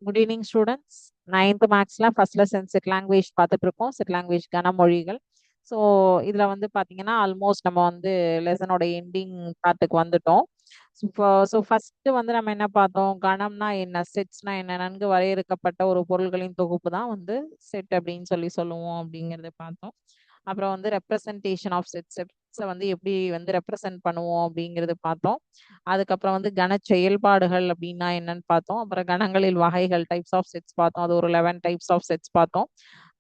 Good evening students. Ninth மேக்ஸ்ல first lesson set language பார்த்துட்டு இருக்கோம். Set language கனமொழிகள். ஸோ இதுல வந்து பாத்தீங்கன்னா ஆல்மோஸ்ட் நம்ம வந்து லெசனோட எண்டிங் பார்ட்டுக்கு வந்துட்டோம். ஸோ ஃபர்ஸ்ட் வந்து நம்ம என்ன பார்த்தோம், கணம்னா என்ன, செட்ஸ்னா என்ன, நன்கு வரையறுக்கப்பட்ட ஒரு பொருள்களின் தொகுப்பு தான் வந்து செட் அப்படின்னு சொல்லி சொல்லுவோம் அப்படிங்கறத பார்த்தோம். அப்புறம் வந்து ரெப்ரசன்டேஷன் ஆஃப் செட்ஸை வந்து எப்படி வந்து ரெப்ரசன்ட் பண்ணுவோம் அப்படிங்கறது பார்த்தோம். அதுக்கப்புறம் வந்து கன செயல்பாடுகள் அப்படின்னா என்னன்னு பார்த்தோம். அப்புறம் கணங்களில் வகைகள் டைப்ஸ் ஆஃப் செட்ஸ் பார்த்தோம். அது ஒரு 11 டைப்ஸ் ஆஃப் செட்ஸ் பார்த்தோம்.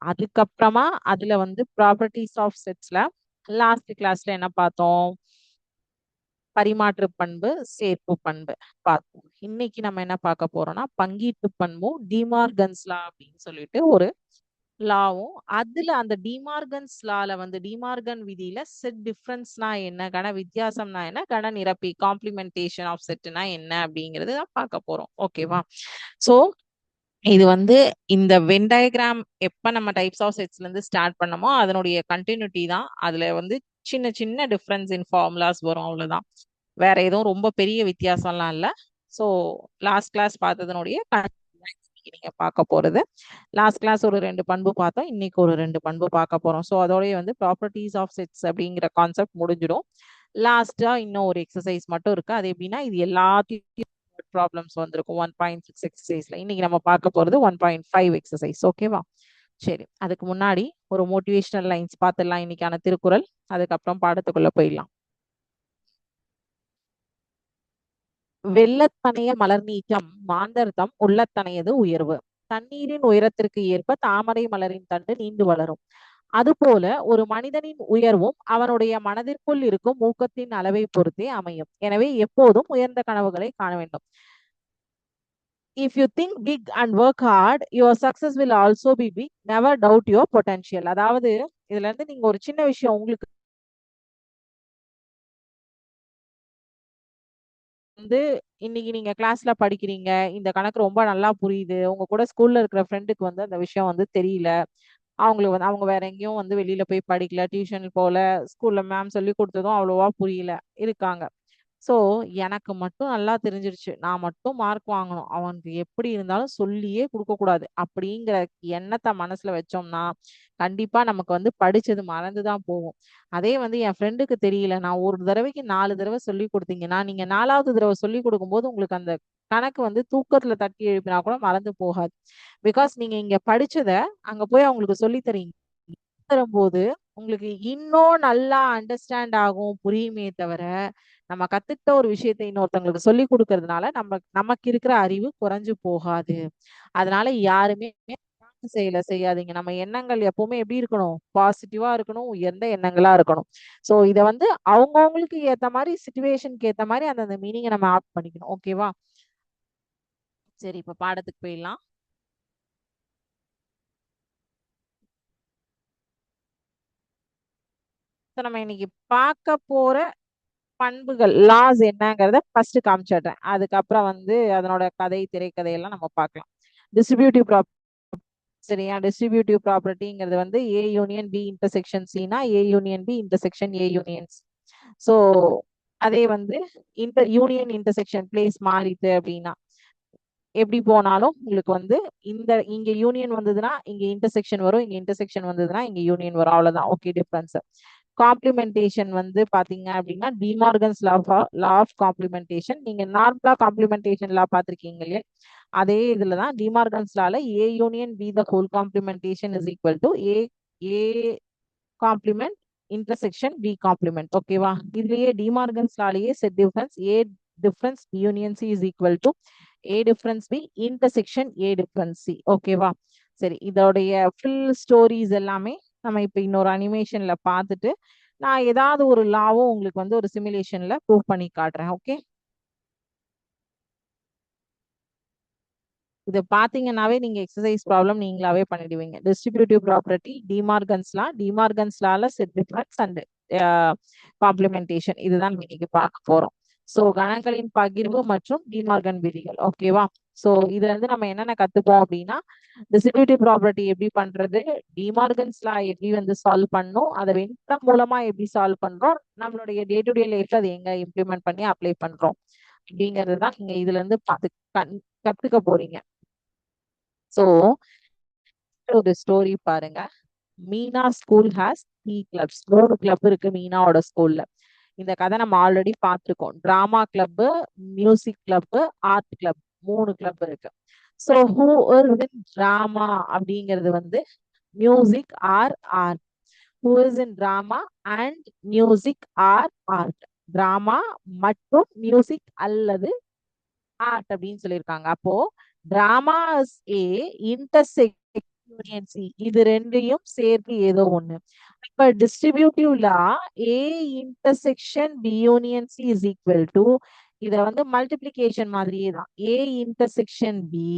அதுக்கப்புறமா அதுல வந்து ப்ராப்பர்ட்டிஸ் ஆஃப் செட்ஸ்ல லாஸ்ட் கிளாஸ்ல என்ன பார்த்தோம், பரிமாற்று பண்பு, சேர்ப்பு பண்பு பார்த்தோம். இன்னைக்கு நம்ம என்ன பார்க்க போறோம்னா பங்கீட்டு பண்பும் டிமார்கன்ஸ் லா அப்படின்னு சொல்லிட்டு ஒரு லாவும், அதுல அந்த டிமார்கன்ஸ் லால வந்து டிமார்கன் விதியில செட் டிஃபரன்ஸ்னா என்ன, கன வித்தியாசம்னா என்ன, கன நிரப்பி காம்ப்ளிமெண்டேஷன் ஆஃப் செட்னா என்ன அப்படிங்கறது தான் பார்க்க போறோம். ஓகேவா? சோ இது வந்து இந்த வென் டயக்ராம் எப்ப நம்ம டைப்ஸ் ஆஃப் செட்ஸ்ல இருந்து ஸ்டார்ட் பண்ணமோ அதனுடைய கண்டினியூட்டி தான். அதுல வந்து சின்ன சின்ன டிஃபரன்ஸ் இன் ஃபார்முலாஸ் வரும், அவ்வளவுதான். வேற எதுவும் ரொம்ப பெரிய வித்தியாசம்லாம் இல்ல. ஸோ லாஸ்ட் கிளாஸ் பார்த்ததனுடைய நீங்க பார்க்க போறது. லாஸ்ட் கிளாஸ் ஒரு 2 பண்பு பார்த்தோம், இன்னைக்கு ஒரு 2 பண்பு பார்க்க போறோம். ஸோ அதோடய வந்து ப்ராப்பர்ட்டிஸ் ஆஃப் செட்ஸ் அப்படிங்கிற கான்செப்ட் முடிஞ்சிடும். லாஸ்டா இன்னும் ஒரு எக்ஸசைஸ் மட்டும் இருக்கு. அது எப்படின்னா இது எல்லாத்தையும் ப்ராப்ளம்ஸ் வந்திருக்கும் 1.6 எக்ஸசைஸ்ல. இன்னைக்கு நம்ம பார்க்க போறது 1.5 எக்ஸசைஸ். ஓகேவா? சரி, அதுக்கு முன்னாடி ஒரு மோட்டிவேஷனல் லைன்ஸ் பார்த்துடலாம், இன்னைக்கான திருக்குறள். அதுக்கப்புறம் பாடத்துக்குள்ள போயிடலாம். வெள்ளத்தனைய மலர் நீக்கம் மாந்தர்தம் உள்ளத்தனையது உயர்வு. தண்ணீரின் உயரத்திற்கு ஏற்ப தாமரை மலரின் தண்டு நீண்டு வளரும். அதுபோல ஒரு மனிதனின் உயர்வும் அவனுடைய மனதிற்குள் இருக்கும் ஊக்கத்தின் அளவை பொறுத்தே அமையும். எனவே எப்போதும் உயர்ந்த கனவுகளை காண வேண்டும். If you think big and work hard, your success will also be big. Never doubt your potential. அதாவது இதுல இருந்து நீங்க ஒரு சின்ன விஷயம் உங்களுக்கு வந்து இன்னைக்கு நீங்க கிளாஸ்ல படிக்கிறீங்க, இந்த கணக்கு ரொம்ப நல்லா புரியுது, உங்க கூட ஸ்கூல்ல இருக்கிற ஃப்ரெண்டுக்கு வந்து அந்த விஷயம் வந்து தெரியல, அவங்களுக்கு வந்து அவங்க வேற எங்கேயும் வந்து வெளியில போய் படிக்கல, டியூஷன் போல, ஸ்கூல்ல மேம் சொல்லி கொடுத்ததும் அவ்வளோவா புரியல இருக்காங்க. சோ எனக்கு மட்டும் நல்லா தெரிஞ்சிருச்சு, நான் மட்டும் மார்க் வாங்கணும், அவனுக்கு எப்படி இருந்தாலும் சொல்லியே கொடுக்க கூடாது அப்படிங்கிற எண்ணத்தை மனசுல வச்சோம்னா கண்டிப்பா நமக்கு வந்து படிச்சது மறந்துதான் போகும். அதே வந்து என் ஃப்ரெண்டுக்கு தெரியல, நான் ஒரு தடவைக்கு 4 தடவை சொல்லி கொடுத்தீங்கன்னா நீங்க 4வது தடவை சொல்லி கொடுக்கும்போது உங்களுக்கு அந்த கணக்கு வந்து தூக்கத்துல தட்டி எழுப்பினா கூட மறந்து போகாது. பிகாஸ் நீங்க இங்க படிச்சத அங்க போய் அவங்களுக்கு சொல்லி தரீங்க. தரும்போது உங்களுக்கு இன்னும் நல்லா அண்டர்ஸ்டாண்ட் ஆகும், புரியுமே தவிர நம்ம கத்துக்கிட்ட ஒரு விஷயத்தை இன்னொருத்தவங்களுக்கு சொல்லி கொடுக்கறதுனால நமக்கு இருக்கிற அறிவு குறைஞ்சு போகாது. அதனால யாருமே செயலை செய்யாதீங்க. நம்ம எண்ணங்கள் எப்பவுமே எப்படி இருக்கணும், பாசிட்டிவா இருக்கணும், உயர்ந்த எண்ணங்களா இருக்கணும். சோ இத வந்து அவங்கவுங்களுக்கு ஏத்த மாதிரி, சிச்சுவேஷனுக்கு ஏத்த மாதிரி அந்த மீனிங்கை நம்ம ஆட் பண்ணிக்கணும். ஓகேவா? சரி, இப்ப பாடத்துக்கு போயிடலாம். நம்ம இன்னைக்கு பார்க்க போற பண்புகள் லாஸ் என்னங்கிறத ஃபர்ஸ்ட் காமிச்சிடுறேன். அதுக்கப்புறம் வந்து அதனோட கதை திரைக்கதை எல்லாம் நம்ம பார்க்கலாம். Distributive property. சரியா? டிஸ்ட்ரிபியூட்டிவ் ப்ராப்பர்ட்டிங்கிறது வந்து ஏ யூனியன் பி இன்டர்செக்ஷன் சினா A union B intersection A union C. So அதே வந்து யூனியன் இன்டர்செக்ஷன் பிளேஸ் மாறிட்டு அப்படின்னா எப்படி போனாலும் உங்களுக்கு வந்து இங்க யூனியன் வந்ததுன்னா இங்க இன்டர்செக்ஷன் வரும், இங்க இன்டர்செக்ஷன் வந்ததுன்னா இங்க யூனியன் வரும், அவ்வளவுதான். Okay, difference. காம்ப்ளிமெண்டேஷன் வந்து பாத்தீங்க அப்படின்னா டிமார்கன்ஸ் லா ஆஃப் காம்ப்ளிமெண்டேஷன். நீங்க நார்மலா காம்ப்ளிமெண்டேஷன் லா பாத்திருக்கீங்க இல்லையா, அதே இதுலதான் டிமார்கன்ஸ் லால A union B the whole complementation is equal to A A complement intersection B complement. ஓகேவா? இதுலயே டிமார்கன்ஸ் லாலேயே set difference A difference union C is equal to A difference B intersection A difference C. ஓகேவா? சரி, இதோடைய full stories எல்லாமே நம்ம இப்ப இன்னொரு அனிமேஷன்ல பார்த்துட்டு நான் ஏதாவது ஒரு லாவும் உங்களுக்கு வந்து ஒரு சிமுலேஷன்ல ப்ரூவ் பண்ணி காட்டுறேன். ஓகே, இது பாத்தீங்கன்னாவே நீங்க எக்ஸசைஸ் ப்ராப்ளம் நீங்களாவே பண்ணிடுவீங்க. டிஸ்ட்ரிபியூட்டிவ் ப்ராப்பர்ட்டி, டிமார்கன்ஸ்லால செட் டிஃபரன்ஸ் அண்ட் காம்ப்ளிமெண்டேஷன், இதுதான் நம்ம இன்னைக்கு பார்க்க போறோம். சோ கணங்களின் பகிர்வு மற்றும் டிமார்கன் விதிகள். ஓகேவா? சோ இதுல இருந்து நம்ம என்னென்ன கத்துப்போம் அப்படின்னா டிஸ்ட்ரிபியூட்டிவ் ப்ராப்பர்ட்டி எப்படி பண்றது, டிமார்கன்ஸ்லா எப்படி வந்து சால்வ் பண்ணும், அதை வெண்டம் மூலமா எப்படி சால்வ் பண்றோம், நம்மளுடைய டே டு டே லைஃப்ல அதை எங்க இம்ப்ளிமெண்ட் பண்ணி அப்ளை பண்றோம் அப்படிங்கிறது தான் நீங்க இதுல இருந்து கத்துக்க போறீங்க. சோ ஒரு ஸ்டோரி பாருங்க. Meena school has 3 clubs. 3 club இருக்கு மீனாவோட ஸ்கூல்ல. இந்த கதை நம்ம ஆல்ரெடி பார்த்திருக்கோம். Drama club, music club, art club, 3 club இருக்கு. So who is in drama அப்படிங்கிறது வந்து music or art. Who is in drama and music or art. Drama மற்றும் மியூசிக் அல்லது ஆர்ட் அப்படின்னு சொல்லியிருக்காங்க. அப்போ drama's A intersect union C, இது ரெண்டையும் சேர்த்து ஏதோ ஒண்ணு. இப்ப distributive law A intersection B union C is equal to, இத வந்து மல்டிபிளிகேஷன் மாதிரியே தான். ஏ இன்டர்செக்ஷன் பி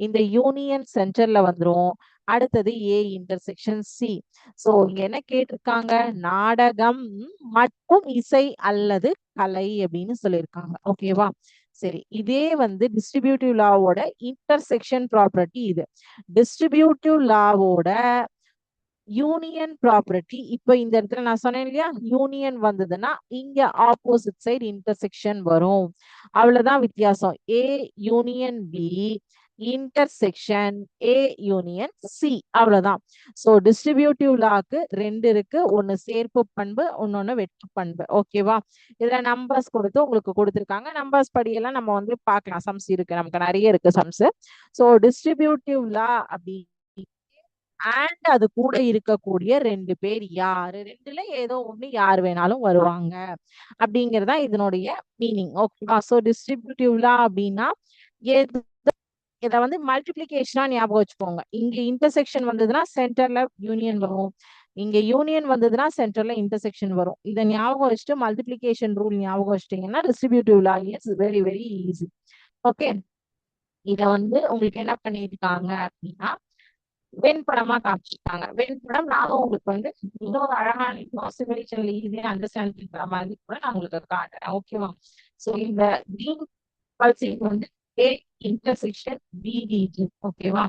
இந்த யூனியன் சென்டர்ல வந்துரும். அடுத்தது ஏ இன்டர்செக்ஷன் சி. சோ இங்க என்ன கேட்டிருக்காங்க? நாடகம் மற்றும் இசை அல்லது கலை அப்படின்னு சொல்லியிருக்காங்க. ஓகேவா? சரி, இதே வந்து டிஸ்ட்ரிபியூட்டிவ் லாவோட இன்டர்செக்ஷன் ப்ராப்பர்ட்டி இது. டிஸ்ட்ரிபியூட்டிவ் லாவோட யூனியன் ப்ராப்பர்ட்டி, இப்ப இந்த இடத்துல நான் சொன்னேன் இல்லையா, யூனியன் வந்ததுன்னா இங்க ஆப்போசிட் சைடு இன்டர்செக்ஷன் வரும். அவ்வளவுதான் வித்தியாசம். A union B intersection A union C, அவ்வளவுதான். சோ டிஸ்ட்ரிபியூட்டிவ் லாக்கு 2 இருக்கு. ஒன்னு சேர்ப்பு பண்பு, இன்னொன்னு வெட்டு பண்பு. ஓகேவா? இதுல நம்பர்ஸ் கொடுத்து உங்களுக்கு கொடுத்திருக்காங்க. நம்பர்ஸ் படியெல்லாம் நம்ம வந்து பார்க்கலாம். சம்ஸ் இருக்கு, நமக்கு நிறைய இருக்கு சம்ஸ். சோ டிஸ்ட்ரிபியூட்டிவ் லா அப்படி அண்ட் அது கூட இருக்கக்கூடிய 2 பேர் யாரு, 2ல ஏதோ ஒண்ணு யார் வேணாலும் வருவாங்க அப்படிங்கறதா இதனுடைய மீனிங். ஓகேவா? சோ டிஸ்ட்ரிபியூட்டிவ் லா அப்படின்னா இத வந்து மல்டிபிளிகேஷனா ஞாபகம் வச்சுக்கோங்க. இங்க இன்டர்செக்ஷன் வந்ததுன்னா சென்டர்ல யூனியன் வரும். இங்க யூனியன் வந்ததுன்னா சென்டர்ல இன்டர்செக்ஷன் வரும். இதை ஞாபகம் வச்சுட்டு மல்டிபிளிகேஷன் ரூல் ஞாபகம் வச்சிட்டீங்கன்னா distributive law is very very easy. Okay, இத வந்து உங்களுக்கு என்ன பண்ணிருக்காங்க அப்படின்னா வெண்படமா காமிச்சிருக்காங்க. வெண்படம் நானும் உங்களுக்கு வந்து இன்னொரு அழகான சிமுலேஷன்ல ஈஸியா அண்டர்ஸ்டாண்ட் பண்ற மாதிரி கூட நான் உங்களுக்கு காட்டுறேன். ஓகேவா? சோ இந்த கிரீன் பல்சிங் வந்து ஏ இன்டர்செக்ஷன் பிடிஜி. ஓகேவா?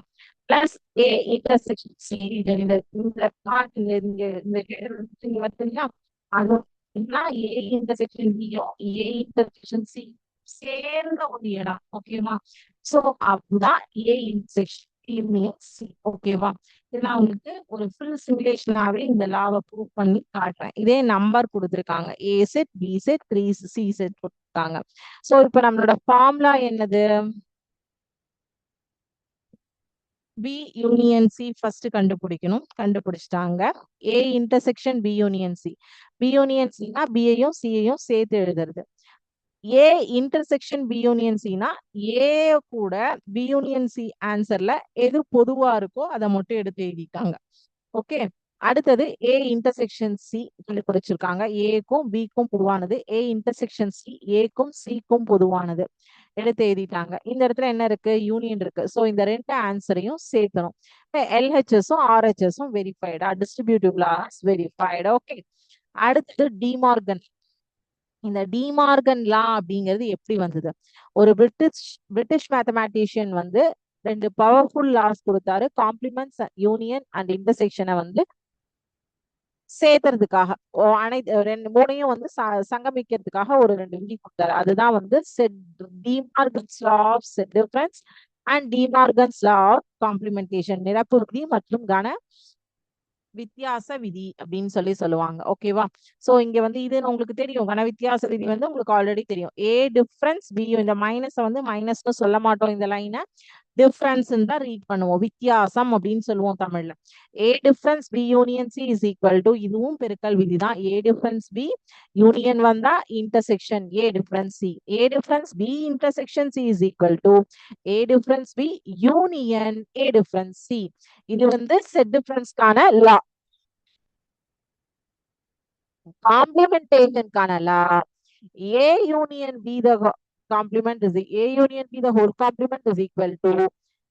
Plus A intersection CDG. இந்த பார்ட் இந்த பார்த்தீங்கன்னா அது A intersection Pio A intersection C சேர்ந்த ஒரு இடம். ஓகேவா? சோ அப்படிதான் ஏ இன்டர்செக்ஷன் ஓகேவா? இதெல்லாம் உங்களுக்கு ஒரு ஃபுல் சிமுலேஷனாவே இந்த லாவை ப்ரூவ் பண்ணி காட்டுறேன். இதே நம்பர் கொடுத்துருக்காங்க. A set, B set, 3 C set கொடுத்துருக்காங்க. சோ இப்ப நம்மளோட ஃபார்முலா என்னது? பி யூனியன் சி ஃபர்ஸ்ட் கண்டுபிடிக்கணும். கண்டுபிடிச்சிட்டாங்க. A intersection B union C. B union சினா பியையும் சியையும் சேர்த்து எழுதுறது. ஏ இன்டர்செக்ஷன் பி யூனியன் சினா ஏ கூட பி யூனியன் சி ஆன்சர்ல எது பொதுவா இருக்கோ அதை மட்டும் எடுத்து எழுதிட்டாங்க. ஓகே, அடுத்தது ஏ இன்டர்செக்ஷன் சி கண்டுபிடிச்சிருக்காங்க. ஏக்கும் பிக்கும் பொதுவானது. ஏ இன்டர்செக்ஷன் சி ஏக்கும் சிக்கும் பொதுவானது எடுத்து எழுதிட்டாங்க. இந்த இடத்துல என்ன இருக்கு? யூனியன் இருக்கு. சோ இந்த 2 ஆன்சரையும் சேர்க்கணும். எல்ஹெச்எஸும் ஆர்ஹெச்எஸும் வெரிஃபைடா? Distributive laws verified. ஓகே, அடுத்தது டிமார்கன். இந்த டிமார்கன் லா அப்படிங்கிறது எப்படி வந்தது? ஒரு பிரிட்டிஷ் மேத்தமேட்டிஷியன் வந்து 2 பவர்ஃபுல் லாஸ் கொடுத்தாரு. காம்ப்ளிமெண்ட்ஸ், யூனியன் அண்ட் இன்டர்செக்ஷனை வந்து சேர்த்துறதுக்காக, அனைத்து 3 வந்து சங்கமிக்கிறதுக்காக ஒரு 2 விதி கொடுத்தாரு. அதுதான் வந்து De Morgan's law of set difference and De Morgan's law of complementation, நிரப்பு விதி மற்றும் கன வித்தியாச விதி அப்படின்னு சொல்லுவாங்க. ஓகேவா? சோ இங்க வந்து இது உங்களுக்கு தெரியும். கன வித்தியாச விதி வந்து உங்களுக்கு ஆல்ரெடி தெரியும். ஏ டிஃபரன்ஸ் பி, இந்த மைனஸ் வந்து மைனஸ்னு சொல்ல மாட்டோம். இந்த லைனை டிஃபரன்ஸ் தான் ரீட் பண்ணுவோம். வித்தியாசம் அப்படின்னு சொல்லுவோம் தமிழ்ல. A difference B union C is equal to, இதுவும் பெருக்கல் விதி தான். ஏ டிஃபரன்ஸ் பி யூனியன் வந்தா intersection A difference C. A difference B intersection C is equal to A difference B union A difference C. இது வந்து set டிஃபரன்ஸ்க்கான law. காம்ப்ளிமெண்டேஷனுக்கான law A union B the complement is A union B the whole complement is equal to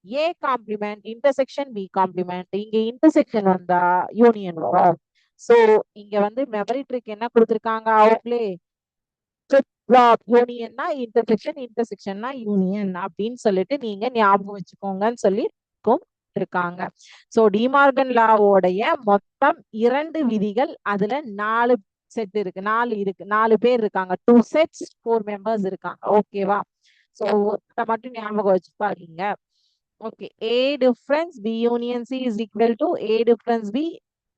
A complement intersection B complement. இங்க intersection வந்தா union வரும். So இங்க வந்து memory trick என்ன கொடுத்திருக்காங்க? அவங்களே யூனியன்னா இன்டர்செக்ஷன், இன்டர்செக்ஷன்னா யூனியன் அப்படின்னு சொல்லிட்டு நீங்க ஞாபகம் வச்சுக்கோங்கன்னு சொல்லி இருக்காங்க. சோ டிமார்கன் லாவோடைய மொத்தம் 2 விதிகள், அதுல 4 செட் இருக்கு, 4 பேர் இருக்காங்க. 2 செட்ஸ் 4 மெம்பர்ஸ் இருக்காங்க. ஓகேவா? சோ மட்டும் ஞாபகம் வச்சு பாருங்க. Okay, A difference B union C is equal to A difference B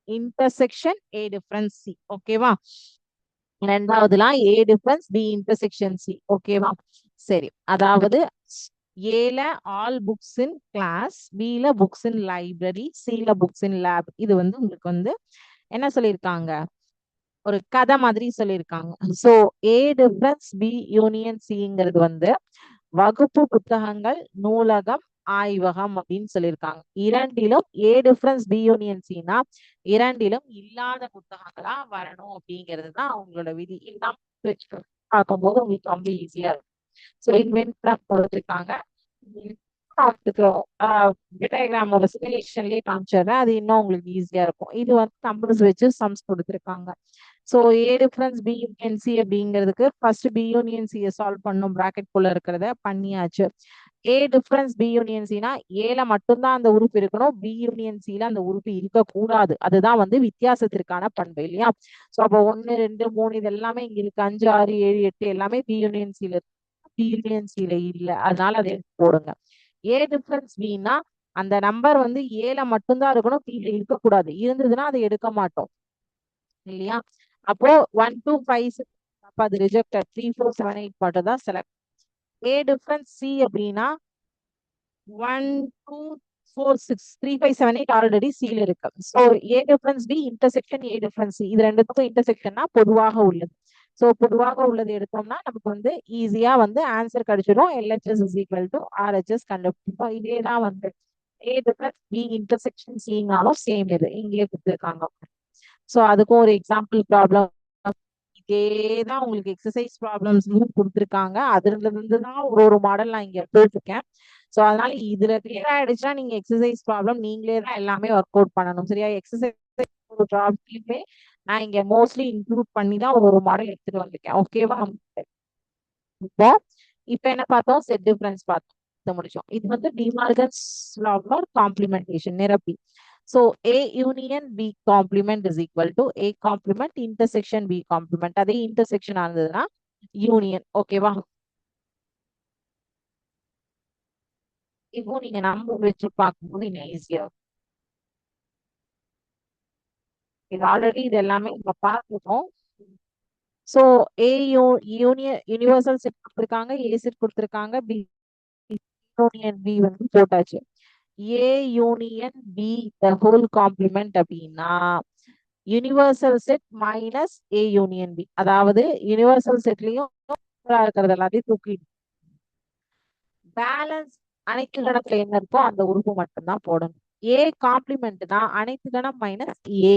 intersection A difference C. ஓகேவா? ரெண்டாவதுலாம் A difference B intersection C. ஓகேவா? சரி, அதாவது ஏல ஆல் புக்ஸ் இன் கிளாஸ், பில புக்ஸ் இன் லைப்ரரி, சில புக்ஸ் இன் லேப். இது வந்து உங்களுக்கு வந்து என்ன சொல்லியிருக்காங்க, ஒரு கதை மாதிரி சொல்லியிருக்காங்க. So A difference B union சிங்கிறது வந்து வகுப்பு புத்தகங்கள், நூலகம், ஆய்வகம் அப்படின்னு சொல்லியிருக்காங்க. இரண்டிலும் ஏ டிஃபரன்ஸ் பி யூனியன் சினா இரண்டிலும் இல்லாத புத்தகங்களா வரணும் அப்படிங்கிறது தான் அவங்களோட விதி. இதுதான் பார்க்கும்போது உங்களுக்கு ரொம்ப ஈஸியா இருக்கும். ஸோ இன்வென்ட் கொடுத்துருக்காங்க. டயக்ராமோட சிமுலேஷன்லயே காமிச்சிடுறேன், அது இன்னும் உங்களுக்கு ஈஸியா இருக்கும். இது வந்து நம்பர்ஸ் வச்சு சம்ஸ் கொடுத்துருக்காங்க. So A difference B union C அப்படிங்கிறதுக்கு ஃபர்ஸ்ட் பி யூனியன் சியை சால்வ் பண்ணும், பிராக்கெட் குள்ள இருக்கிறத பண்ணியாச்சு. ஏ டிஃபரன்ஸ் பி யூனியன் சினா ஏல மட்டும்தான் அந்த உறுப்பு இருக்கணும், பி யூனியன் சில அந்த உறுப்பு இருக்கக்கூடாது. அதுதான் வந்து வித்தியாசத்திற்கான பண்பு இல்லையா? ஸோ அப்போ 1 2 3 இது எல்லாமே இங்க இருக்கு, 5 6 7 8 எல்லாமே பி யூனியன் சில இருக்கு, பி யூனியன் சில இல்ல, அதனால அதை போடுங்க. ஏ டிஃபரன்ஸ் பின்னா அந்த நம்பர் வந்து ஏல மட்டும்தான் இருக்கணும், பில இருக்கக்கூடாது. இருந்ததுன்னா அதை எடுக்க மாட்டோம் இல்லையா? அப்போ 1 2 5 6 அப்ப அது ரிஜெக்டட். 3 4 7 8 மட்டும் தான் செலக்ட். ஏ டிஃபரன்ஸ் சி அப்படின்னா 1 2 4 6 3 5 7 8 ஆல்ரெடி சில இருக்கு. So A difference B intersection A difference C, இது ரெண்டுத்துக்கும் இன்டர்செக்ஷன்னா பொதுவாக உள்ளது. ஸோ பொதுவாக உள்ளது எடுத்தோம்னா நமக்கு வந்து ஈஸியா வந்து ஆன்சர் கிடைச்சிடும். LHS is equal to RHS கண்டுபிடிப்போம். இதே தான் வந்து ஏ டிஃபரன்ஸ் பி இன்டர்செக்ஷன் சினாலும் சேம் இது இங்கேயே கொடுத்துருக்காங்க. ஸோ அதுக்கும் ஒரு எக்ஸாம்பிள் ப்ராப்ளம் இதேதான் உங்களுக்கு எக்ஸசைஸ் ப்ராப்ளம்ஸ்லயும் கொடுத்துருக்காங்க. அதுல இருந்து தான் ஒரு மாடல் நான் இங்க போட்டிருக்கேன். ஸோ அதனால இதுல கிளியர் ஆயிடுச்சுன்னா நீங்க எக்ஸசைஸ் ப்ராப்ளம் நீங்களே தான் எல்லாமே ஒர்க் அவுட் பண்ணணும். சரியா? எக்ஸசைஸ் ஒரு ப்ராப்ளமே நான் இங்க மோஸ்ட்லி இன்க்ளூட் பண்ணி தான் ஒரு மாடல் எடுத்துட்டு வந்திருக்கேன். ஓகேவா? இப்போ இப்ப என்ன பார்த்தோம்? செட் டிஃபரன்ஸ் பார்த்தோம், இதை முடிச்சோம். இது வந்து டிமார்கன்ஸ் லா ஃபார் காம்ப்ளிமெண்டேஷன் நிரப்பி. So A union B complement is equal to A complement intersection B complement. அதே intersection ஆனதுன்னா union. ஓகேவா? இப்போ நீங்க நம்பர் வச்சு பார்க்கும்போது இன்னும் ஈஸியா இருக்கும். இது ஆல்ரெடி இது எல்லாமே நம்ம பார்த்துட்டோம். So A union universal set கொடுத்துருக்காங்க, ஏ செட் கொடுத்துருக்காங்க, பி யூனியன் பி வந்து போட்டாச்சு. A union B the whole complement அப்படின்னா universal set minus A union B. அதாவது யூனிவர்சல் செட்லயும் இருக்கிறது எல்லாத்தையும் தூக்கி பேலன்ஸ் அனைத்து கணக்குல என்ன இருக்கோ அந்த உறுப்பு மட்டும்தான் போடணும். ஏ காம்ப்ளிமெண்ட்னா அனைத்து கணம் மைனஸ் ஏ.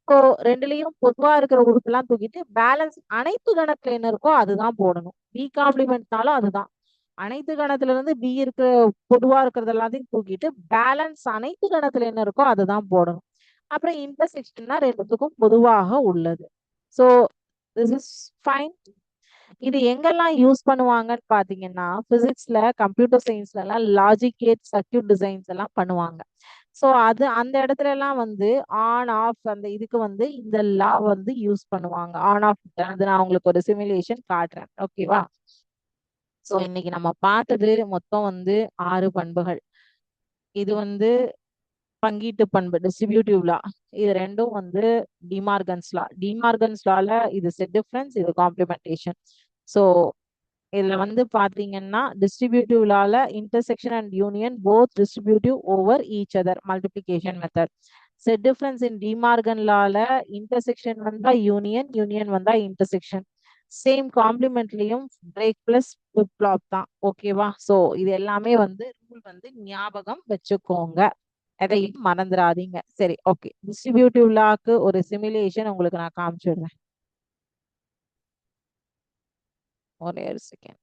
இப்போ ரெண்டுலயும் பொதுவா இருக்கிற உறுப்பு எல்லாம் தூக்கிட்டு பேலன்ஸ் அனைத்து கணக்குல என்ன இருக்கோ அதுதான் போடணும். பி காம்ப்ளிமெண்ட்னாலும் அதுதான். அனைத்து கணத்துல இருந்து பி இருக்கிற பொதுவா இருக்கிறது எல்லாத்தையும் தூக்கிட்டு பேலன்ஸ் அனைத்து கணத்துல என்ன இருக்கோ அதுதான் போடணும். அப்புறம் இன்டர்செக்ஷன்னா ரெண்டுத்துக்கும் பொதுவாக உள்ளது. So this is fine. இது எங்கெல்லாம் யூஸ் பண்ணுவாங்கன்னு பாத்தீங்கன்னா பிசிக்ஸ்ல, கம்ப்யூட்டர் சயின்ஸ்ல எல்லாம் லாஜிக் கேட் சர்க்யூட் டிசைன்ஸ் எல்லாம் பண்ணுவாங்க. ஸோ அது அந்த இடத்துல எல்லாம் வந்து ஆன் ஆஃப் அந்த இதுக்கு வந்து இந்த லா வந்து யூஸ் பண்ணுவாங்க. ஆன் ஆஃப் அது நான் உங்களுக்கு ஒரு சிமுலேஷன் காட்டுறேன். ஓகேவா? ஸோ இன்னைக்கு நம்ம பார்த்தது மொத்தம் வந்து 6 பண்புகள். இது வந்து பங்கீட்டு பண்பு டிஸ்ட்ரிபியூட்டிவ் லா. இது ரெண்டும் வந்து டிமார்கன்ஸ் லா. டிமார்கன்ஸ் லால இது செட் டிஃபரன்ஸ், இது காம்ப்ளிமெண்டேஷன். ஸோ இதுல வந்து பாத்தீங்கன்னா டிஸ்ட்ரிபியூட்டிவ் லால intersection and union both distributive over each other multiplication method. Set difference in De Morgan லால இன்டர்செக்ஷன் வந்தா யூனியன், யூனியன் வந்தா இன்டர்செக்ஷன். சேம் காம்ப்ளிமெண்ட்லயும் பிரேக் பிளஸ் ஃபிளிப் ஃப்ளாப் தான். ஓகேவா? ஸோ இது எல்லாமே வந்து ரூல் வந்து ஞாபகம் வச்சுக்கோங்க, எதையும் மறந்துடாதீங்க. சரி, ஓகே. டிஸ்ட்ரிபியூட்டிவ் லாக்கு ஒரு சிமுலேஷன் உங்களுக்கு நான் காமிச்சிடுறேன். ஒரே ஒரு செகண்ட்.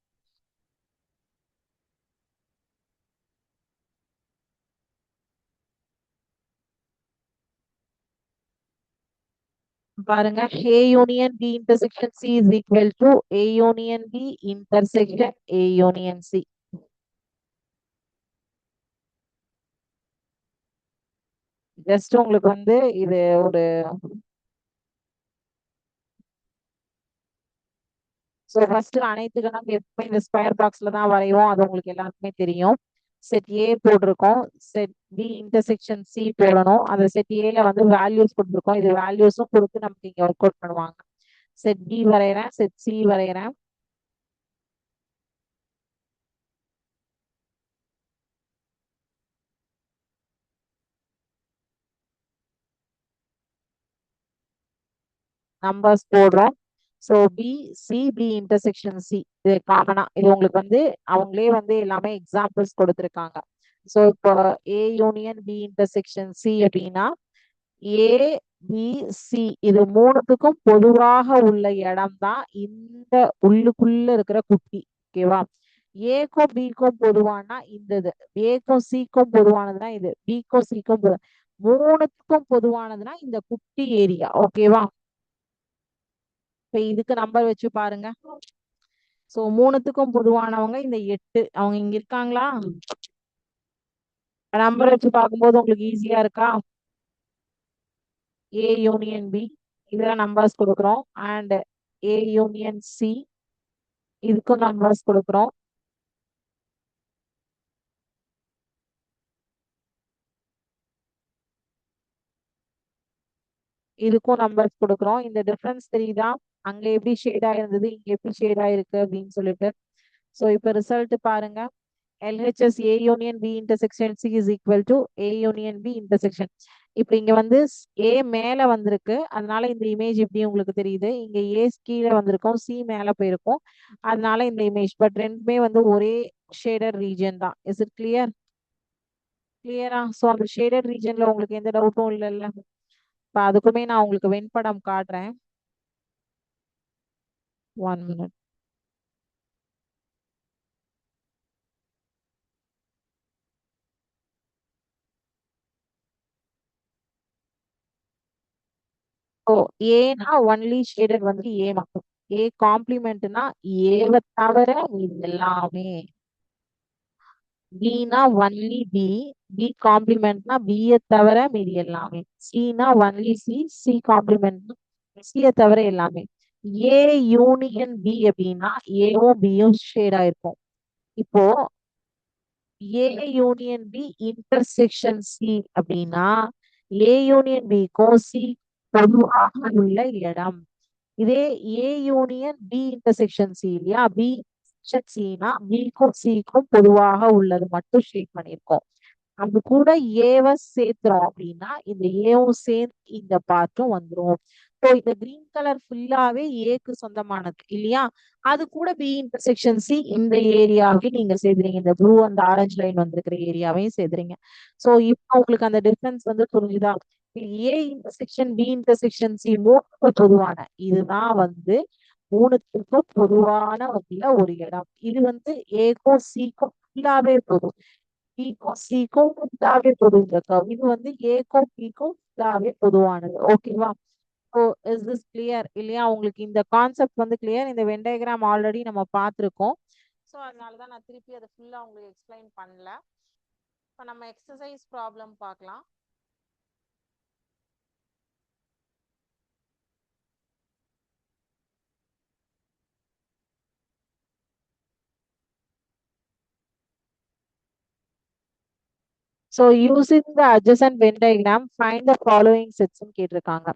பாருங்க, A union B intersection C is equal to A union B intersection A union C. Just உங்களுக்கு வந்து இது ஒரு ஃபர்ஸ்ட் அனைத்து கணக்கு எப்பவுமே இந்த ஸ்கொயர் பாக்ஸ்ல தான் வரைவோம், அது உங்களுக்கு எல்லாருக்குமே தெரியும். செட் ஏ போட்டிருக்கோம், செட் பி இன்டர்செக்ஷன் சி போடணும். அந்த செட் ஏல வந்து வேல்யூஸ் கொடுத்துருக்கோம், இது வேல்யூஸும் கொடுத்து நமக்கு இங்க ஒர்க் அவுட் பண்ணுவாங்க. செட் பி வரைகிறேன், செட் சி வரைகிறேன். நம்பர்ஸ் போடுறோம். So B C B intersection C இது காமனா, இது உங்களுக்கு வந்து அவங்களே வந்து எல்லாமே எக்ஸாம்பிள்ஸ் கொடுத்துருக்காங்க. ஸோ இப்போ A union B intersection C அப்படின்னா ஏ பி சி இது மூணுத்துக்கும் பொதுவாக உள்ள இடம் தான் இந்த உள்ளுக்குள்ள இருக்கிற குட்டி. ஓகேவா? ஏக்கும் பிக்கும் பொதுவானா இந்த இது, ஏக்கும் சிக்கும் பொதுவானதுன்னா இது, பிக்கும் சிக்கும் மூணுத்துக்கும் பொதுவானதுன்னா இந்த குட்டி ஏரியா. ஓகேவா? இப்ப இதுக்கு நம்பர் வச்சு பாருங்க. சோ மூணுத்துக்கும் பொதுவானவங்க இந்த 8, அவங்க இங்க இருக்காங்களா? நம்பர் வச்சு பார்க்கும்போது உங்களுக்கு ஈஸியா இருக்கா? ஏ யூனியன் பி இதெல்லாம் நம்பர்ஸ் கொடுக்குறோம். அண்ட் ஏ யூனியன் சி இதுக்கும் நம்பர்ஸ் கொடுக்குறோம். இதுக்கும் நம்பர்ஸ் கொடுக்குறோம். இந்த டிஃபரன்ஸ் தெரியுதா? அங்க எப்படி ஷேட் ஆயிருந்தது, இங்க எப்படி ஷேட் ஆயிருக்கு அப்படின்னு சொல்லிட்டு. சோ இப்ப ரிசல்ட் பாருங்க. LHS A union B intersection C is equal to A union B intersection. இப்ப இங்க வந்து A மேல வந்திருக்கு, அதனால இந்த இமேஜ் இப்படி உங்களுக்கு தெரியுது. இங்க A கீழே வந்திருக்கும், C மேல போயிருக்கும், அதனால இந்த இமேஜ். பட் ரெண்டுமே வந்து ஒரே ஷேடட் ரீஜன் தான். Is it clear? கிளியரா? ஸோ அந்த ஷேடட் ரீஜன்ல உங்களுக்கு எந்த டவுட்டும் இல்லைல்ல? இப்ப அதுக்குமே நான் உங்களுக்கு வெண்படம் காட்டுறேன். 1 minute. ஸோ ஏனா ஒன்லி ஷேடட் வந்து ஏ மட்டும். ஏ காம்ப்ளிமெண்ட்னா ஏவை தவிர இது எல்லாமே. பினா ஒன்லி பி, பி காம்ப்ளிமெண்ட்னா பியை தவிர மீதி எல்லாமே. சினா ஒன்லி சி, சி காம்ப்ளிமெண்ட் சியை தவிர எல்லாமே. ஏ யூனியன் பி அப்படின்னா ஏவும் பியும் ஷேட் ஆயிருக்கும். இப்போ A union B intersection C அப்படின்னா ஏ யூனியன் பிக்கும் சி பொதுவாக உள்ள இடம். இதே A union B intersection C இல்லையா, பி சினா பிக்கும் சிக்கும் பொதுவாக உள்ளது மட்டும் ஷேட் பண்ணியிருக்கோம். அது கூட ஏவ சேர்க்கிறோம் அப்படின்னா இந்த ஏவும் சேர்ந்து இந்த பார்ட்டும் வந்துரும். ஸோ இந்த கிரீன் கலர் ஃபுல்லாவே ஏக்கு சொந்தமானது இல்லையா, அது கூட பி இன்டர்செக்ஷன் சி இந்த ஏரியாவையும் நீங்க சேர்த்துறீங்க, இந்த ப்ளூ அந்த ஆரஞ்சு லைன் வந்திருக்கிற ஏரியாவையும் சேர்த்துறீங்க. ஸோ இப்போ உங்களுக்கு அந்த டிஃபரன்ஸ் வந்து புரிஞ்சுதா? A intersection B intersection C மூணுக்கும் பொதுவான இதுதான் வந்து மூணுத்துக்கும் பொதுவான ஒரு இடம். இது வந்து ஏக்கும் சிக்கும் ஃபுல்லாவே பொது, பிக்கும் சிக்கும் ஃபுல்லாவே பொது. இந்த curve இது வந்து ஏக்கும் பிக்கும் ஃபுல்லாவே பொதுவானது. ஓகேவா? ஸோ இஸ் திஸ் கிளியர் இல்லையா? உங்களுக்கு இந்த கான்செப்ட் வந்து கிளியர். இந்த வென் டயக்ராம் ஆல்ரெடி நம்ம பார்த்துருக்கோம். ஸோ அதனால தான் நான் திருப்பி அதை ஃபுல்லாக உங்களுக்கு எக்ஸ்பிளைன் பண்ணல. இப்போ நம்ம எக்ஸசைஸ் ப்ராப்ளம் பார்க்கலாம். So using the adjacent Venn diagram find the following sets கேட்டிருக்காங்க.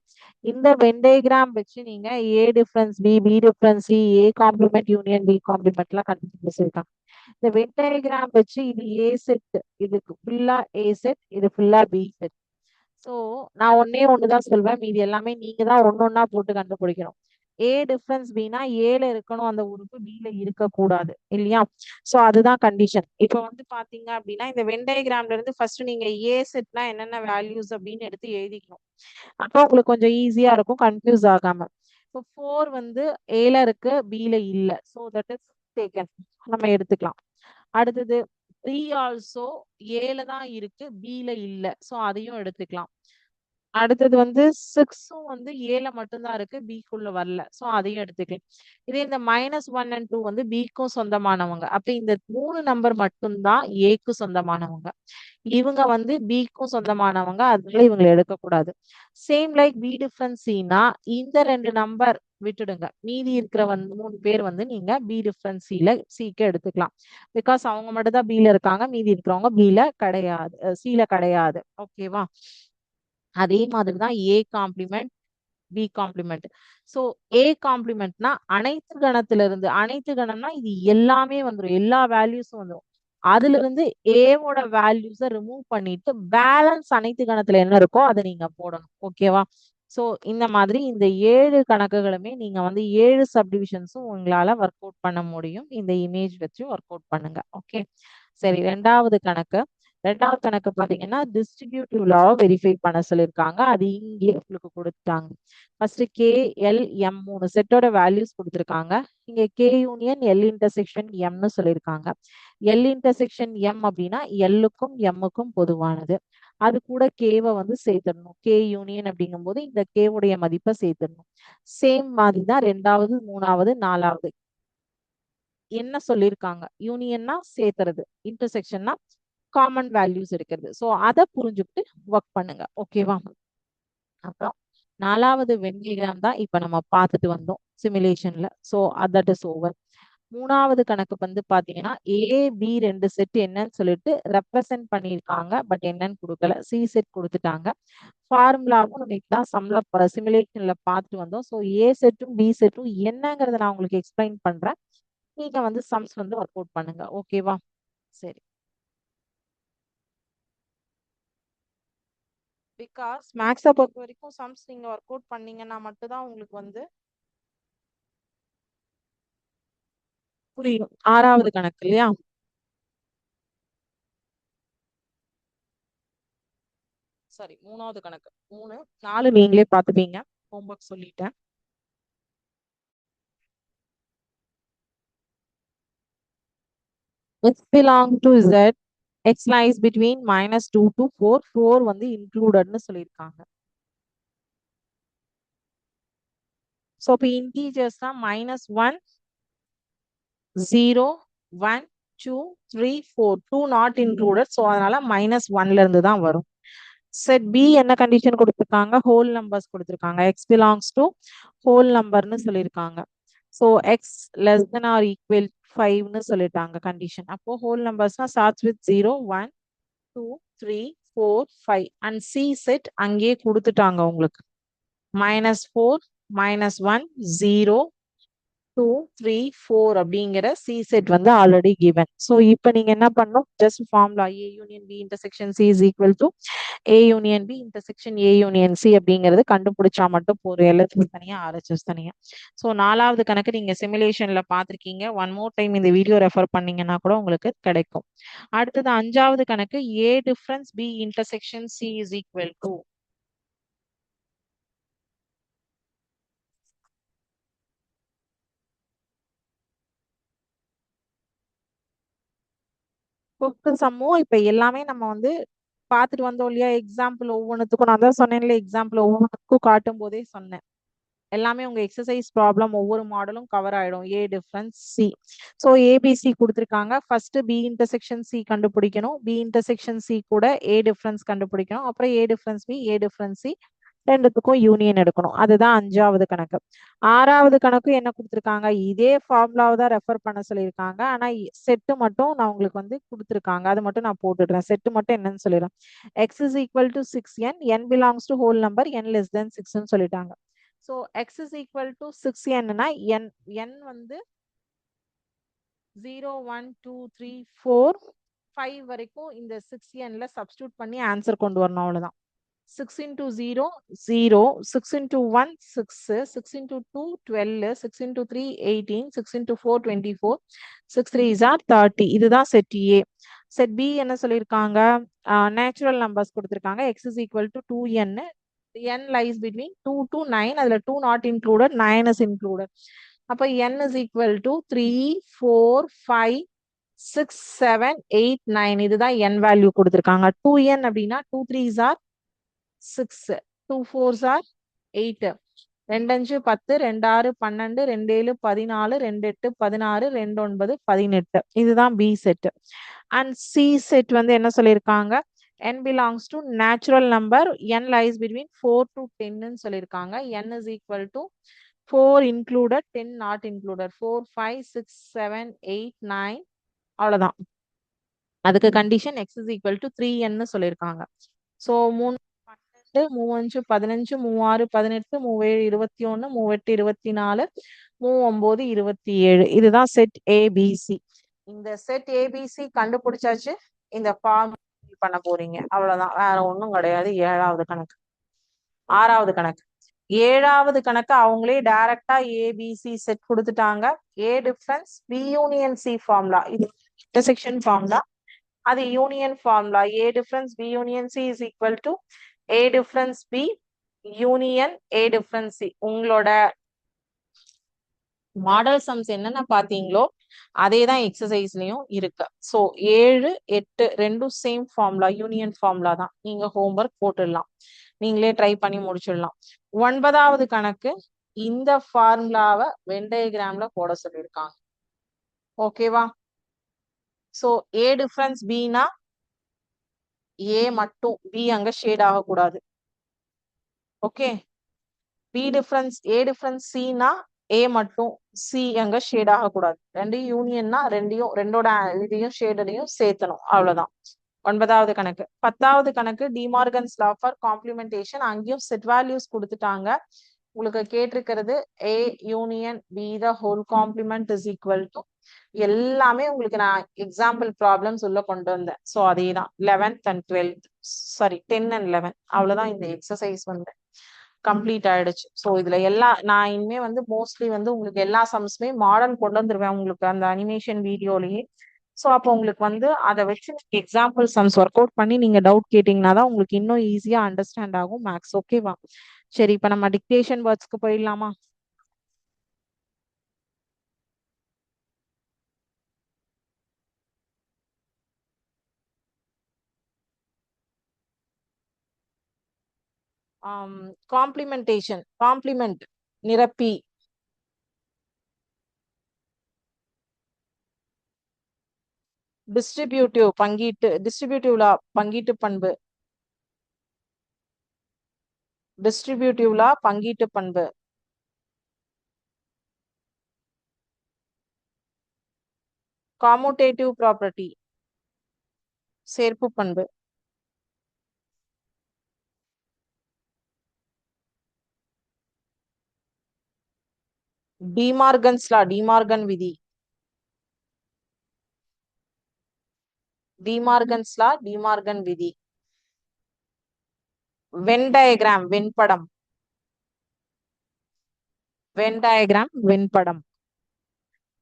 இந்த வென் டயக்ராம் வச்சு நீங்க A difference B, B difference C, A complement union B காம்ப்ளிமெண்ட்லாம் கண்டுபிடிச்சிருக்காங்க. இந்த வென் டயக்ராம் வச்சு இது ஏ செட், இதுக்கு ஃபுல்லா ஏ செட், இது ஃபுல்லா பி செட். ஸோ நான் ஒன்னே ஒண்ணுதான் சொல்வேன், மீதி எல்லாமே நீங்க தான் ஒன்னொன்னா போட்டு கண்டுபிடிக்கணும். ஏ டிஃபரன்ஸ் பினா ஏல இருக்கணும் அந்த உறுப்பு, பில இருக்கக்கூடாது இல்லையா? ஸோ அதுதான் கண்டிஷன். இப்போ வந்து பாத்தீங்க அப்படின்னா இந்த வென் டயக்ராம்ல இருந்து ஃபர்ஸ்ட் நீங்க ஏ செட்னா என்னென்ன வேல்யூஸ் அப்படின்னு எடுத்து எழுதிக்கணும். அப்போ உங்களுக்கு கொஞ்சம் ஈஸியா இருக்கும், கன்ஃபியூஸ் ஆகாம. இப்போ 4 வந்து ஏல இருக்கு, பில இல்ல. ஸோ தட் இஸ் டேக்கன், நம்ம எடுத்துக்கலாம். அடுத்தது 3 ஆல்சோ ஏல தான் இருக்கு, பில இல்ல. ஸோ அதையும் எடுத்துக்கலாம். அடுத்தது வந்து 6ம் வந்து ஏல மட்டும்தான் இருக்கு, பிக்குள்ள வரல. சோ அதையும் எடுத்துக்கலாம். இதே இந்த -1 அண்ட் 2 வந்து பிக்கும் சொந்தமானவங்க. அப்ப இந்த 3 நம்பர் மட்டும்தான் ஏக்கு சொந்தமானவங்க. இவங்க வந்து பிக்கும் சொந்தமானவங்க. அதனால இவங்கள எடுக்கக்கூடாது. சேம் லைக் பி டிஃபரன்ஸ் சினா இந்த 2 நம்பர் விட்டுடுங்க. மீதி இருக்கிற வந்து 3 பேர் வந்து நீங்க பி டிஃபரன்ஸ் சிக்கு எடுத்துக்கலாம். பிகாஸ் அவங்க மட்டும் தான் பில இருக்காங்க. மீதி இருக்கிறவங்க பில கிடையாது. சில கிடையாது. ஓகேவா? அதே மாதிரி தான் A complement B complement. So A காம்ப்ளிமெண்ட்னா அனைத்து கணத்துல இருந்து அனைத்து கணம்னா இது எல்லாமே வந்துரும். எல்லா வேல்யூஸும் வந்துரும். அதுல இருந்து ஏவோட வேல்யூஸ ரிமூவ் பண்ணிட்டு பேலன்ஸ் அனைத்து கணத்துல என்ன இருக்கோ அதை நீங்க போடணும். ஓகேவா? சோ இந்த மாதிரி இந்த 7 கணக்குகளுமே நீங்க வந்து 7 சப்டிவிஷன்ஸும் உங்களால ஒர்க் அவுட் பண்ண முடியும். இந்த இமேஜ் வச்சு ஒர்க் அவுட் பண்ணுங்க. ஓகே. சரி, ரெண்டாவது கணக்கு பாத்தீங்கன்னா டிஸ்ட்ரிபியூட்டிவ் லா வெரிஃபை பண்ண சொல்லியிருக்காங்க. அது இங்கே உங்களுக்கு கொடுத்துட்டாங்க. ஃபர்ஸ்ட் கே எல் எம் 3 செட்டோட வேல்யூஸ் கொடுத்துருக்காங்க. இங்க கே யூனியன் எல் இன்டர்செக்ஷன் எம்னு சொல்லியிருக்காங்க. எல் இன்டர்செக்ஷன் எம் அப்படின்னா எல்லுக்கும் எம்முக்கும் பொதுவானது. அது கூட கேவை வந்து சேர்த்துடணும். கே யூனியன் அப்படிங்கும் போது இந்த கேவுடைய மதிப்பை சேர்த்துடணும். சேம் மாதிரி தான் ரெண்டாவது, மூணாவது, நாலாவது என்ன சொல்லியிருக்காங்க. யூனியன்னா சேர்த்துறது, இன்டர்செக்ஷன்னா காமன் வேல்யூஸ் இருக்கிறது. ஸோ அதை புரிஞ்சுக்கிட்டு ஒர்க் பண்ணுங்க. ஓகேவா? அப்புறம் நாலாவது வெண்ணிடம் தான் இப்ப நம்ம பார்த்துட்டு வந்தோம் சிமுலேஷன்ல. So that is over. மூணாவது கணக்கு வந்து பாத்தீங்கன்னா ஏ பி 2 செட் என்னன்னு சொல்லிட்டு ரெப்ரசென்ட் பண்ணியிருக்காங்க. பட் என்னன்னு கொடுக்கல. சி செட் கொடுத்துட்டாங்க. ஃபார்முலாவும் நம்ம தான் சம்ல சிமுலேஷன்ல பார்த்துட்டு வந்தோம். ஸோ ஏ செட்டும் பி செட்டும் என்னங்கிறத நான் உங்களுக்கு எக்ஸ்பிளைன் பண்றேன். நீங்க வந்து சம்ஸ் வந்து ஒர்க் அவுட் பண்ணுங்க. ஓகேவா? சரி. பிகாஸ் மேக்ஸை பொறுத்த வரைக்கும் சம்ஸ் நீங்க ஒர்க் அவுட் பண்ணீங்கன்னா மட்டும்தான் உங்களுக்கு வந்து புரியும். ஆறாவது கணக்கு இல்லையா? சாரி, மூணாவது கணக்கு. 3 4 நீங்களே பாத்துப்பீங்க. ஹோம்ஒர்க் சொல்லிட்டேன். X belong to Z. X lies between -2 to 4. 4 வந்து இன்க்ளூடட்னு சொல்லியிருக்காங்க. ஸோ இப்போ இன்டீஜர்ஸ்னா -1 0 1 2 3 4 2 நாட் இன்க்ளூடட். ஸோ அதனால -1ல இருந்து தான் வரும். செட் பி என்ன கண்டிஷன் கொடுத்துருக்காங்க? ஹோல் நம்பர்ஸ் கொடுத்துருக்காங்க. எக்ஸ் பிலாங்ஸ் டு ஹோல் நம்பர்னு சொல்லியிருக்காங்க. So X less than or equal 5ன்னு சொல்லிட்டாங்க கண்டிஷன். அப்போ ஹோல் நம்பர்ஸ்னா starts with 0 1 2 3 4 5 and C set அங்கேயே கொடுத்துட்டாங்க உங்களுக்கு. -4 -1 0 2 3 4 அப்படிங்கிற சி செட் வந்து ஆல்ரெடி கிவன். ஸோ இப்போ நீங்க என்ன பண்ணணும்? Just formula A union B intersection C is equal to A union B intersection A union C அப்படிங்கிறது கண்டுபிடிச்சா மட்டும் போதும். எல்ஹெச்எஸ் தனியா, ஆர்ஹெச்எஸ் தனியா. ஸோ நாலாவது கணக்கு நீங்க சிமுலேஷன்ல பார்த்துருக்கீங்க. ஒன் மோர் டைம் இந்த வீடியோ ரெஃபர் பண்ணீங்கன்னா கூட உங்களுக்கு கிடைக்கும். அடுத்தது அஞ்சாவது கணக்கு A difference B intersection C is equal to fifth சம்மும் இப்ப எல்லாமே நம்ம வந்து பார்த்துட்டு வந்தோம் இல்லையா? எக்ஸாம்பிள் ஒவ்வொன்றுத்துக்கும் நான் தான் சொன்னேன்ல, எக்ஸாம்பிள் ஒவ்வொன்றுக்கும் காட்டும் போதே சொன்னேன். எல்லாமே உங்க எக்ஸசைஸ் ப்ராப்ளம் ஒவ்வொரு மாடலும் கவர் ஆயிடும். A difference C. So ABC கொடுத்துருக்காங்க. ஃபர்ஸ்ட் பி இன்டர்செக்ஷன் சி கண்டுபிடிக்கணும். பி இன்டர்செக்ஷன் சி கூட ஏ டிஃபரன்ஸ் கண்டுபிடிக்கணும். அப்புறம் A difference B, A difference C ரெண்டுத்துக்கும் யூனியன் எடுக்கணும். அதுதான் அஞ்சாவது கணக்கு. ஆறாவது கணக்கு என்ன கொடுத்துருக்காங்க? இதே ஃபார்முலாவை தான் ரெஃபர் பண்ண சொல்லியிருக்காங்க. ஆனா செட்டு மட்டும் நான் உங்களுக்கு வந்து கொடுத்துருக்காங்க. அது மட்டும் நான் போட்டுடுறேன். செட்டு மட்டும் என்னன்னு சொல்லிடுறேன். X is equal to 6n, n belongs to whole number, n less than 6ன்னு சொல்லிட்டாங்க. So X is equal to 6nனா n வந்து 0 1 2 3 4 5 வரைக்கும் இந்த 6nல சப்ஸ்டியூட் பண்ணி ஆன்சர் கொண்டு வரணும். அவ்வளவுதான். 6 into 0 0, 6 into 1 6, 6 into 2 12, 6 into 3 18, 6 into 4 24, 6 3s are 30. இதுதான் செட் ஏ. செட் பி என்ன சொல்லியிருக்காங்க? நேச்சுரல் நம்பர்ஸ் கொடுத்துருக்காங்க. x is equal to 2n. n lies between 2 to 9. அதுல 2 not included, 9 is included. அப்ப n is equal to 3 4 5 6 7 8 9. இதுதான் n வேல்யூ கொடுத்துருக்காங்க. 2n அப்படின்னா 2 3s are 6. Two fours are 8, 2 5 10, 2 6 12, 2 7 14, 2 8 16, 2 9 18. இதுதான் B set. And C set வந்து என்ன சொல்லியிருக்காங்க? n belongs to natural number, n lies between 4 to 10 ன்னு சொல்லியிருக்காங்க. n is equal to 4 included, 10 not included. 4 5 6 7 8 9. அவ்வளவுதான். அதுக்கு condition x is equal to 3n ன்னு சொல்லியிருக்காங்க. ஸோ 3 12 3 5 15 3 6 18 37 21 38 24 39 இதுதான் செட் ஏபிசி. இந்த செட் ஏபிசி கண்டுபிடிச்சாச்சு. இந்த ஃபார்ம் பண்ண போறீங்க, அவ்வளவுதான், வேற ஒண்ணும் கிடையாது. ஏழாவது கணக்கு. ஆறாவது கணக்கு. ஏழாவது கணக்கு அவங்களே டைரக்டா ஏபிசி செட் கொடுத்துட்டாங்க. A difference B union C formula, இது இன்டர்செக்ஷன் ஃபார்முலா. அது union formula. A difference B union C is equal to A difference B union A difference C. உங்களோட மாடல் சம்ஸ் என்னென்ன பாத்தீங்களோ அதே தான் எக்ஸசைஸ்லயும் இருக்கு. ஸோ 7 8 ரெண்டும் சேம் ஃபார்முலா, யூனியன் ஃபார்முலா தான். நீங்க ஹோம்ஒர்க் போட்டுடலாம், நீங்களே ட்ரை பண்ணி முடிச்சிடலாம். 9வது கணக்கு இந்த ஃபார்முலாவை வென் டயகிராம்ல போட சொல்லியிருக்காங்க. ஓகேவா? ஸோ ஏ டிஃபரன்ஸ் பினா ஏ மட்டும், பி அங்க ஷேட் ஆகக்கூடாது. Okay. B difference A difference சினா ஏ மட்டும், சி அங்க ஷேட் ஆகக்கூடாது. ரெண்டையும் யூனியன்னா ரெண்டோட இதையும் ஷேடையும் சேர்த்தணும், அவ்வளவுதான். 9வது கணக்கு. 10வது கணக்கு டிமார்கன்ஸ் லா ஃபார் காம்ப்ளிமெண்டேஷன். அங்கேயும் செட் வேல்யூஸ் கொடுத்துட்டாங்க. உங்களுக்கு கேட்டிருக்கிறது A union B the whole complement is equal to, எல்லாமே உங்களுக்கு நான் எக்ஸாம்பிள் ப்ராப்ளம்ஸ் உள்ள கொண்டு வந்தேன். ஸோ அதே தான் 11th and 12th, sorry 10 and 11. அவ்வளவுதான். இந்த எக்ஸசைஸ் வந்து கம்ப்ளீட் ஆயிடுச்சு. ஸோ இதுல நான் இனிமே வந்து மோஸ்ட்லி வந்து உங்களுக்கு எல்லா சம்ஸுமே மாடல் கொண்டு வந்துருவேன் உங்களுக்கு அந்த அனிமேஷன் வீடியோலயே. ஸோ அப்போ உங்களுக்கு வந்து அதை வச்சு எக்ஸாம்பிள் சம்ஸ் ஒர்க் அவுட் பண்ணி நீங்க டவுட் கேட்டீங்கன்னா தான் உங்களுக்கு இன்னும் ஈஸியா அண்டர்ஸ்டாண்ட் ஆகும் மேக்ஸ். ஓகேவா? சரி, இப்ப நம்ம டிக்டேஷன் வேர்ட்ஸ்க்கு போயிடலாமா? காம்ப்ளிமெண்டேஷன், காம்ப்ளிமெண்ட் நிரப்பி. டிஸ்ட்ரிபியூட்டிவ் பங்கீட்டு, டிஸ்ட்ரிபியூட்டிவ்ல பங்கீட்டு பண்பு, டிஸ்ட்ரிபியூட்டிவ்ல பங்கீட்டு பண்பு. காமுடேட்டிவ் ப்ராப்பர்ட்டி சேர்ப்பு பண்பு. டிமார்கன்ஸ் லா, டிமார்கன் விதி, டிமார்கன்ஸ் லா, டிமார்கன் விதி. வென் டயகிராம், வெண்படம், வென் டயகிராம் வெண்படம்.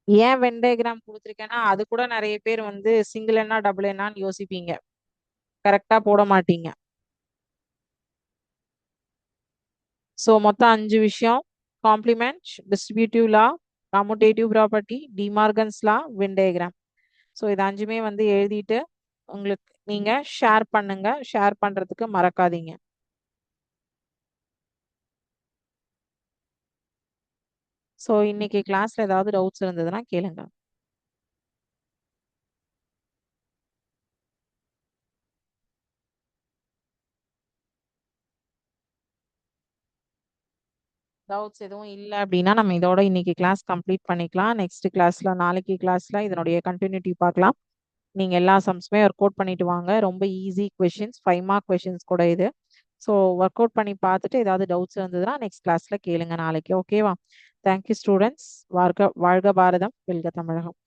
ஏன் வென் டயகிராம் கொடுத்துருக்கேன்னா அது கூட நிறைய பேர் வந்து சிங்கிள் என்ன டபுள் என்னன்னு யோசிப்பீங்க, கரெக்டா போட மாட்டீங்க. ஸோ மொத்தம் 5 விஷயம்: complement, distributive law, commutative property, De Morgan's law, Venn diagram. So இது 5மே வந்து எழுதிட்டு உங்களுக்கு நீங்க ஷேர் பண்ணுங்க. ஷேர் பண்றதுக்கு மறக்காதீங்க. ஸோ இன்னைக்கு கிளாஸ்ல ஏதாவது டவுட்ஸ் இருந்ததுன்னா கேளுங்க. டவுட்ஸ் எதுவும் இல்லை அப்படின்னா நம்ம இதோட இன்னைக்கு கிளாஸ் கம்ப்ளீட் பண்ணிக்கலாம். நெக்ஸ்ட் கிளாஸ்ல, நாளைக்கு கிளாஸ்ல இதனுடைய கண்டினியூட்டி பார்க்கலாம். நீங்க எல்லா சம்ஸுமே ஒர்க் அவுட் பண்ணிட்டு வாங்க. ரொம்ப ஈஸி கொஷின்ஸ், 5 மார்க் கொஷின்ஸ் கூட இது. ஸோ ஒர்க் அவுட் பண்ணி பார்த்துட்டு ஏதாவது டவுட்ஸ் இருந்ததுன்னா நெக்ஸ்ட் கிளாஸ்ல கேளுங்க நாளைக்கு. ஓகேவா? Thank you students. வாழ்க வாழ்க பாரதம், வெல்க தமிழகம்.